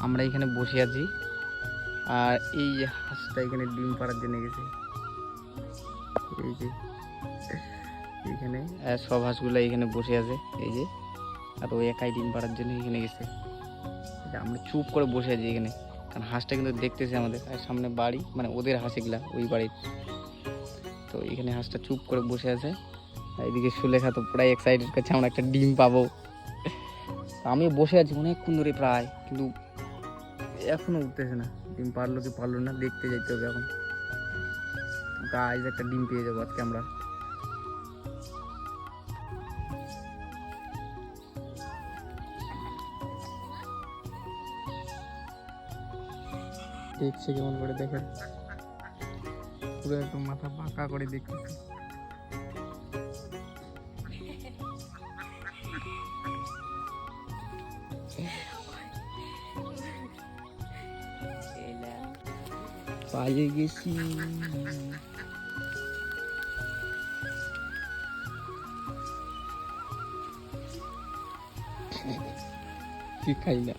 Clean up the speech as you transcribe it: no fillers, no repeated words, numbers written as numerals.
আমরা এখানে বসে আছি, আর এই হাঁসটা এখানে ডিম পাড়ার জন্য গেছে। এই যে এখানে সব হাঁসগুলো এখানে বসে আছে, এই যে, আর ওই একাই ডিম পাড়ার জন্য এখানে গেছে। আমরা চুপ করে বসে আছি এখানে, কারণ হাঁসটা কিন্তু দেখতেছে আমাদের, আর সামনে বাড়ি, মানে ওদের হাঁস এগুলা ওই বাড়ির। তো এখানে হাঁসটা চুপ করে বসে আছে। এইদিকে সুলেখা তো প্রায় এক্সাইটেড করছে আমরা একটা ডিম পাবো। আমিও বসে আছি অনেকক্ষণ ধরে প্রায়, কিন্তু এখনো উঠতেছে না। ডিম পারলো কি পারলো না দেখতে যাইতে হবে এখন। গাইজ একটা ডিম পেয়ে যাবো আজকে আমরা। দেখছে কেমন করে, দেখেন পুরো একদম মাথা বাঁকা করে দেখতেছে। পালিয়ে গেছি। কি খাই না